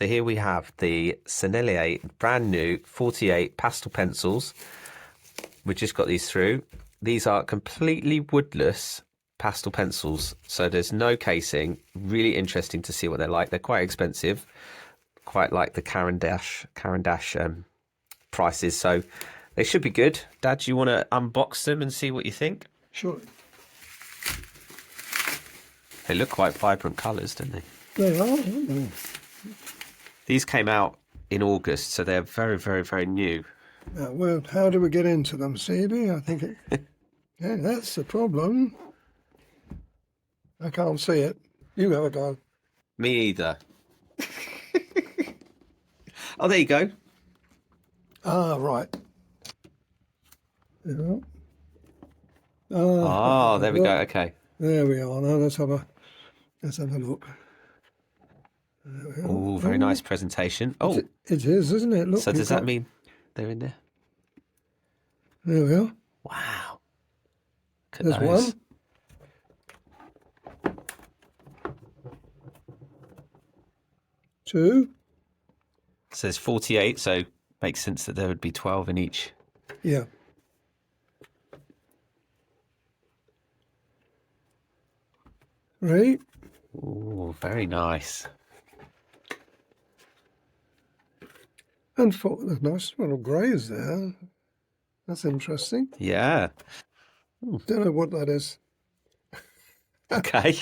So here we have the Sennelier brand new 48 pastel pencils. We've just got these through. These are completely woodless pastel pencils, so there's no casing. Really interesting to see what they're like. They're quite expensive, quite like the Caran prices, so they should be good. Dad, do you want to unbox them and see what you think? Sure. They look quite vibrant colours, don't they? They are, aren't they? These came out in August, so they're very, very, very new. Well, how do we get into them, Stevie? I think yeah, that's the problem. I can't see it. You have a go. Me either. Oh, there you go. Ah, right. Yeah. Oh, there we go. Okay. There we are. Now let's have a look. Oh, very nice presentation. Oh, it is, isn't it? Look. so does that mean they're in there? There we are. Wow. Look at There's those. one. Two. So there's 48, so makes sense that there would be 12 in each. Yeah. Three. Oh, very nice. And four. There's nice little greys there. That's interesting. Yeah. Don't know what that is. Okay.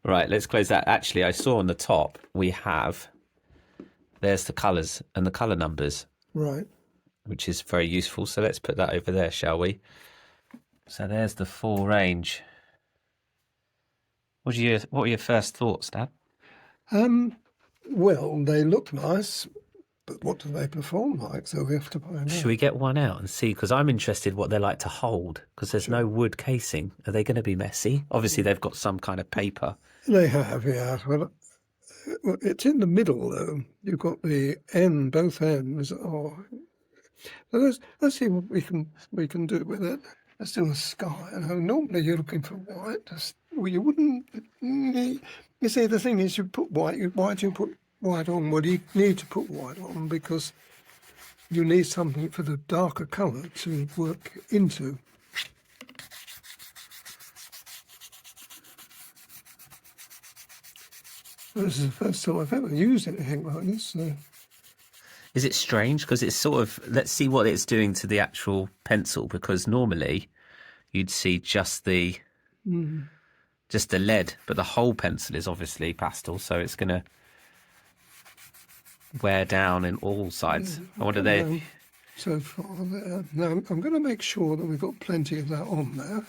Right, let's close that. Actually, I saw on the top we have, there's the colours and the colour numbers. Right. Which is very useful. So let's put that over there, shall we? So there's the full range. What were your first thoughts, Dad? Well, they look nice, but what do they perform like? So we have to find out. Should we get one out and see? Because I'm interested what they're like to hold, because there's no wood casing. Are they going to be messy? Obviously, they've got some kind of paper. They have, yeah. Well, it's in the middle, though. You've got the end, both ends. So let's see what we can do with it. Let's do a sky. And normally you're looking for white. Well, you wouldn't. You see, the thing is, you put white. Why do you put white on? Well, you need to put white on because you need something for the darker colour to work into. This is the first time I've ever used anything like this. So. Is it strange? Because it's sort of, let's see what it's doing to the actual pencil, because normally you'd see just the lead, but the whole pencil is obviously pastel, so it's going to wear down in all sides. I wonder they... So far there. Now I'm going to make sure that we've got plenty of that on there.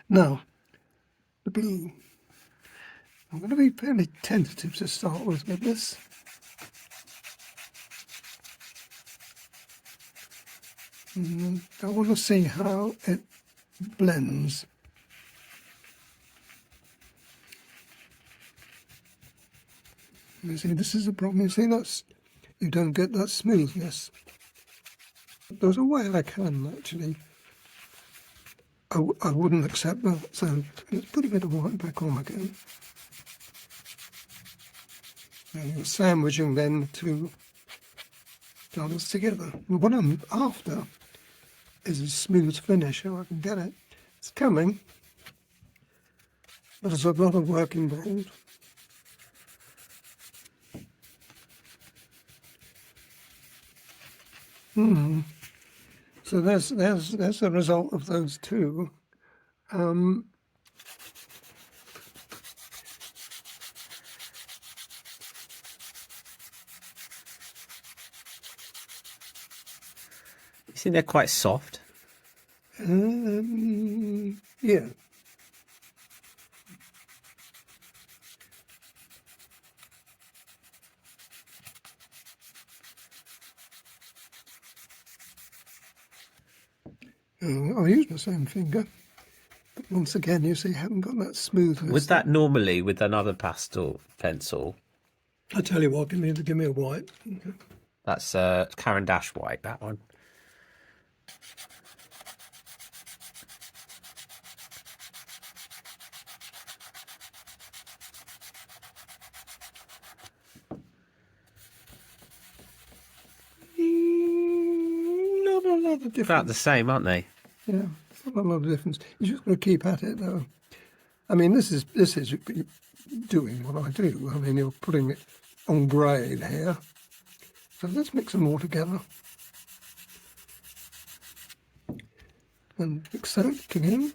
Now, the blue. I'm going to be fairly tentative to start with this. I want to see how it blends. You see, this is the problem. You see, you don't get that smoothness. There's a way I can actually. I wouldn't accept that, so let's put a bit of white back on again. And you're sandwiching then two colours together. Well, what I'm after is a smooth finish, so I can get it. It's coming, but there's a lot of work involved. So there's the result of those two. You think they're quite soft? Yeah. I'll use my same finger, but once again, you see, I haven't got that smoothness. Was that normally with another pastel pencil? I tell you what, give me a white. Okay. That's Caran white, that one. lot of difference. About the same, aren't they? Yeah, not a lot of difference. You just got to keep at it, though. I mean, this is doing what I do. I mean, you're putting it on grade here. So let's mix them all together. And mix that again.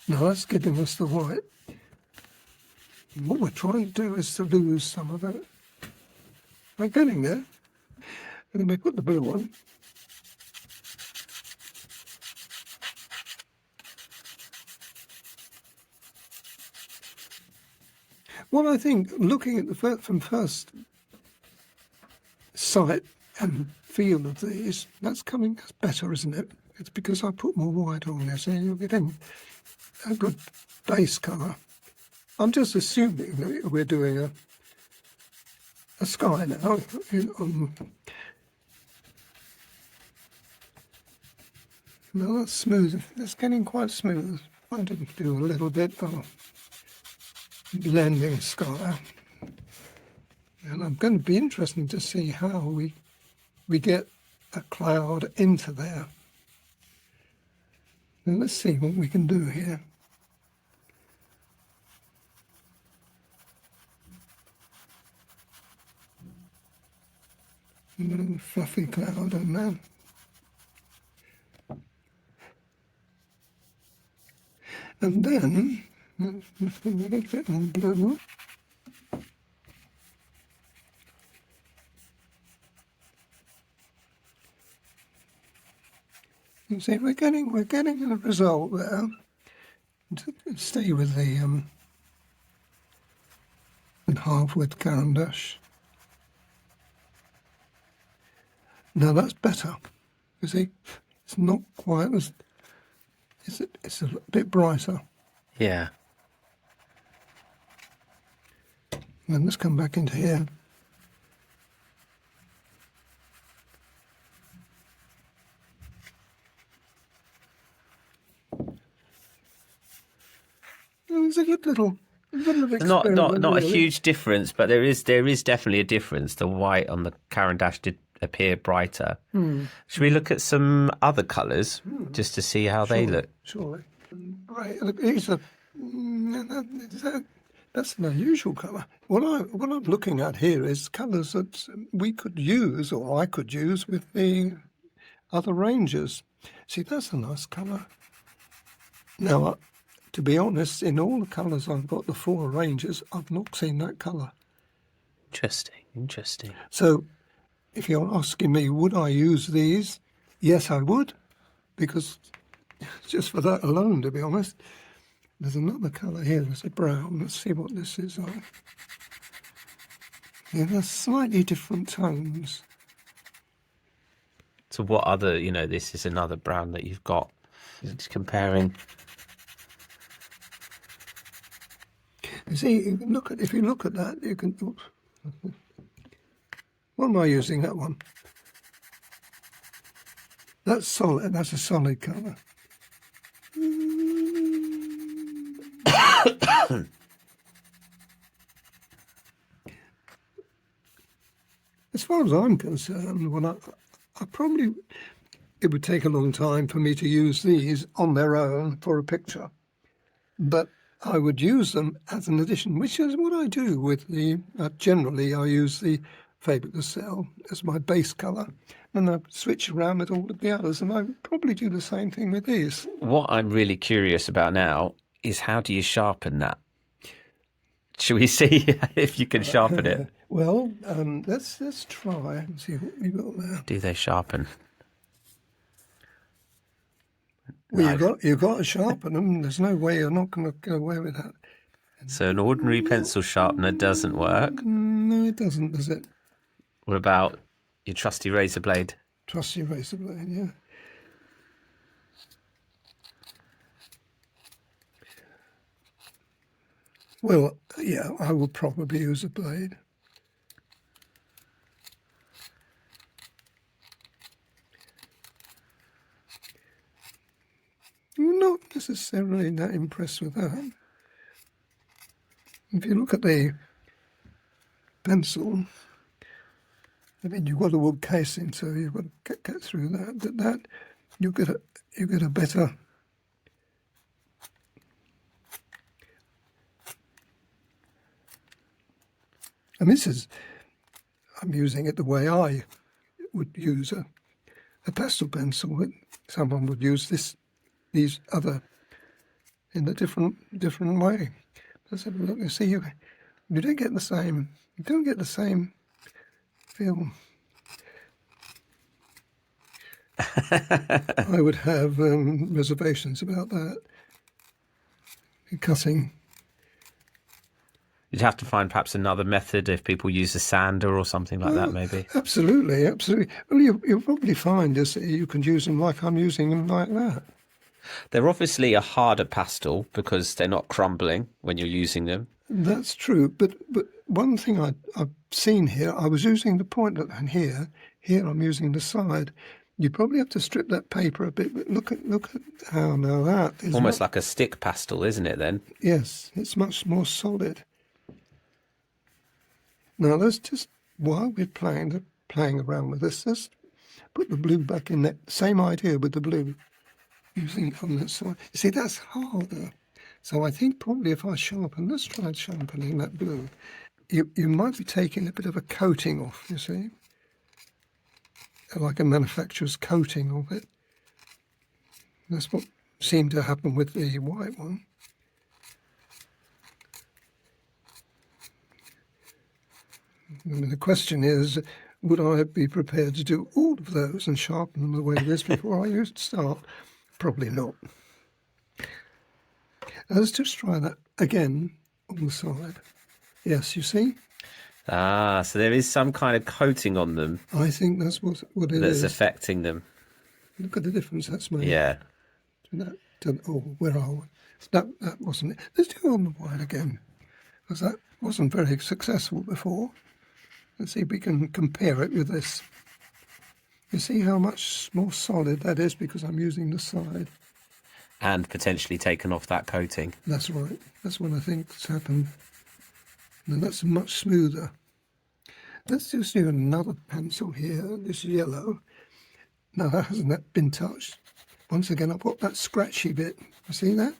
Now that's giving us the white. And what we're trying to do is to lose some of it. We're getting there. And then we put the blue on. Well, I think looking at the from first sight and feel of these, that's better, isn't it? It's because I put more white on there, so you're getting a good base colour. I'm just assuming that we're doing a sky now. No, that's smooth. It's getting quite smooth. I didn't do a little bit of blending sky. And I'm going to be interesting to see how we get a cloud into there. Now let's see what we can do here. A little fluffy cloud on there. And then, let's put a little bit more blue. You see, we're getting a result there. Stay with the half width Caran dash. Now that's better. You see, it's not quite as it's a bit brighter. Yeah. And let's come back into here. It's a good little experiment. Not really. a huge difference, but there is definitely a difference. The white on the Caran dash did appear brighter. Should we look at some other colours just to see how they look? Surely. Right. That's an unusual colour. What I'm looking at here is colours that we could use, or I could use, with the other ranges. See, that's a nice colour. Now, to be honest, in all the colours I've got, the 4 ranges, I've not seen that colour. Interesting. So, if you're asking me, would I use these? Yes, I would, because just for that alone, to be honest. There's another colour here, there's a brown. Let's see what this is like. Yeah, they're slightly different tones. So what other, this is another brown that you've got. Just comparing. You see, if you look at that, you can... Oops. What am I using, that one? That's solid, that's a solid colour. As far as I'm concerned, it would take a long time for me to use these on their own for a picture, but I would use them as an addition, which is what I do with generally I use the Faber-Castell as my base colour, and I switch around with all of the others, and I would probably do the same thing with these. What I'm really curious about now is, how do you sharpen that? Should we see if you can sharpen it? Well, let's try and see what we've got there. Do they sharpen? Well, you've got to sharpen them. There's no way you're not going to go away with that. So an ordinary pencil sharpener doesn't work? No, it doesn't, does it? What about your trusty razor blade? Trusty razor blade, yeah. Well, yeah, I would probably use a blade. I'm not necessarily that impressed with that. If you look at the pencil, I mean, you've got a wood casing, so you've got to get through that. But that you get a better. And this is, I'm using it the way I would use a pastel pencil. Someone would use these other in a different way. Let's have a look. You see, you don't get the same. You don't get the same feel. I would have reservations about that. Cutting. You'd have to find perhaps another method if people use a sander or something like that, maybe. Absolutely, absolutely. Well, you'll probably find you can use them like I'm using them like that. They're obviously a harder pastel because they're not crumbling when you're using them. That's true, but one thing I've seen here, I was using the point and here I'm using the side. You probably have to strip that paper a bit, but look at how now that is almost like a stick pastel, isn't it? Then yes, it's much more solid. Now let's just, while we're playing around with this, let's put the blue back in there. Same idea with the blue, using it on that side. You see, that's harder. So I think probably if I sharpen, let's try sharpening that blue. You might be taking a bit of a coating off, you see, like a manufacturer's coating of it. That's what seemed to happen with the white one. I mean, the question is, would I be prepared to do all of those and sharpen them the way it is before I start? Probably not. Let's just try that again on the side. Yes, you see? Ah, so there is some kind of coating on them. I think that's what it is. That's affecting them. Look at the difference that's made. Yeah. Where are we? That wasn't it. Let's do it on the white again, because that wasn't very successful before. Let's see if we can compare it with this. You see how much more solid that is because I'm using the side. And potentially taken off that coating. That's right. That's what I think's happened. And that's much smoother. Let's just do another pencil here, this yellow. Now that hasn't been touched. Once again, I've got that scratchy bit. You see that?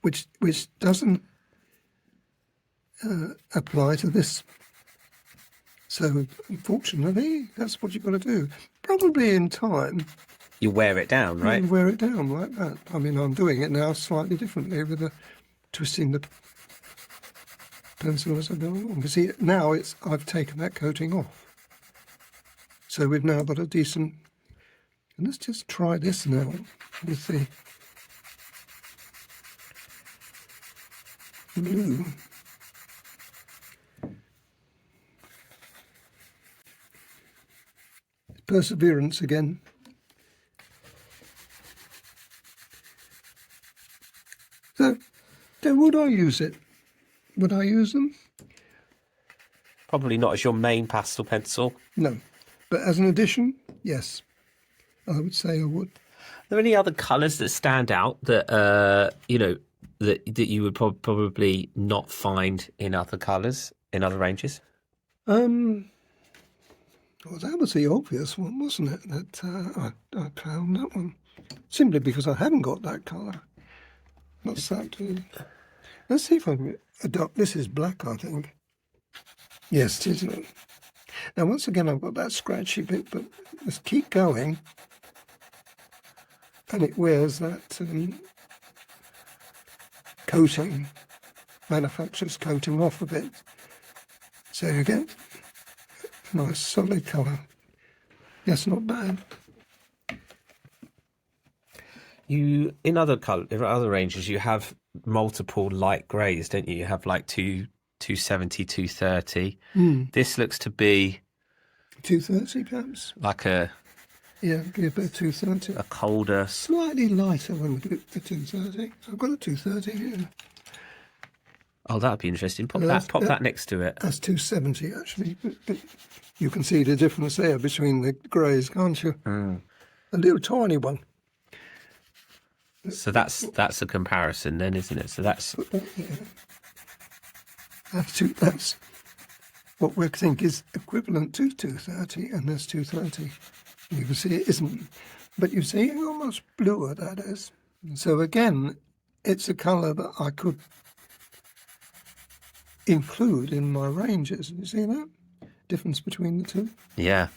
Which doesn't apply to this. So unfortunately, that's what you've got to do. Probably in time. You wear it down, right? You wear it down like that. I mean, I'm doing it now slightly differently with twisting the pencil as I go along. You see, now I've taken that coating off. So we've now got a decent... And let's just try this now with the blue. Perseverance again. So would I use it? Would I use them? Probably not as your main pastel pencil. No. But as an addition, yes. I would say I would. Are there any other colours that stand out that that you would probably not find in other colours, in other ranges? Well, that was the obvious one, wasn't it? That I found that one simply because I haven't got that colour. What's that? Let's see if I can adopt. This is black, I think. Yes, isn't it? Now, once again, I've got that scratchy bit, but let's keep going. And it wears that coating, manufacturer's coating off a bit. So you get a nice solid colour. Yes, not bad. In other ranges, you have multiple light greys, don't you? You have like 270, 230. This looks to be 230, perhaps. like a be about 230. A colder, slightly lighter than the 230. I've got a 230 here. Oh, that'd be interesting. Pop that next to it. That's 270 actually. But you can see the difference there between the greys, can't you? A little tiny one. So that's a comparison then, isn't it? So that's what we think is equivalent to 230, and there's 230. You can see it isn't, but you see how much bluer that is. So again, it's a colour that I could include in my ranges. You see that difference between the two? Yeah.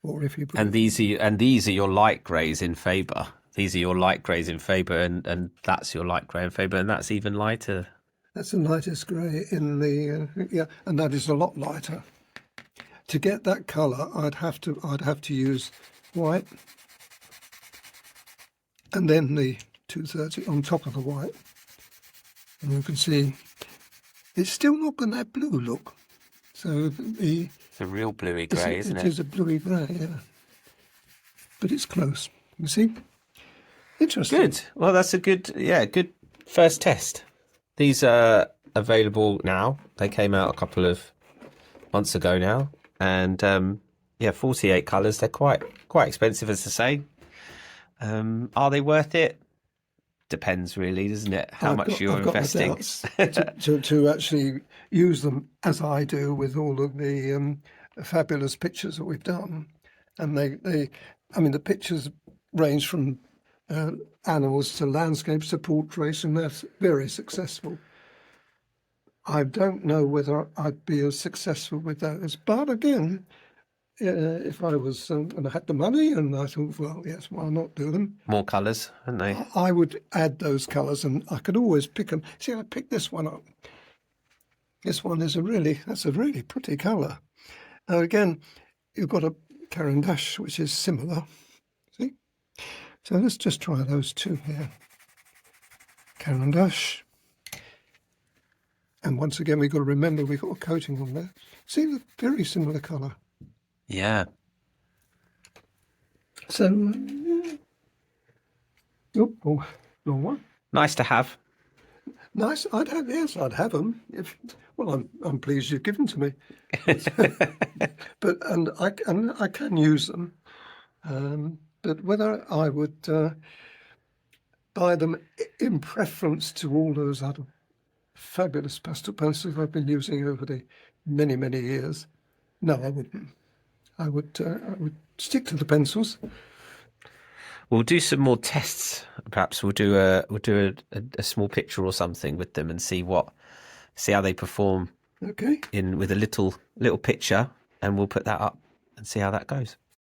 Or if you put And these are your light greys in Faber. These are your light greys in Faber, and that's your light grey in Faber, and that's even lighter. that's the lightest grey in the yeah, and that is a lot lighter. To get that colour, I'd have to use white, and then the 230 on top of the white, and you can see it's still not got that blue look. So It's a real bluey grey, isn't it? It is a bluey grey, yeah. But it's close. You see? Interesting. Good. Well, that's a good first test. These are available now. They came out a couple of months ago now, and 48 colours. They're quite expensive, as I say. Are they worth it? Depends, really, doesn't it? How much you're investing. to actually use them as I do with all of the fabulous pictures that we've done, and the pictures range from animals to landscapes to portraits, and they're very successful. I don't know whether I'd be as successful with those, but again, if I was and I had the money, and I thought, well, yes, why not do them? More colours, aren't they? I would add those colours, and I could always pick them. See, I picked this one up. This one is that's a really pretty colour. Now again, you've got a Caran dash, which is similar. See? So let's just try those two here. Caran dash. And once again, we've got to remember we've got a coating on there. See, the very similar colour. Yeah. So, wrong one. Nice to have. Nice. I'd have them. I'm pleased you've given to me. But I can use them. But whether I would buy them in preference to all those other fabulous pastel pencils I've been using over the many, many years, no, I wouldn't. I would stick to the pencils. We'll do some more tests. Perhaps we'll do a small picture or something with them and see how they perform. Okay. With a little picture, and we'll put that up and see how that goes.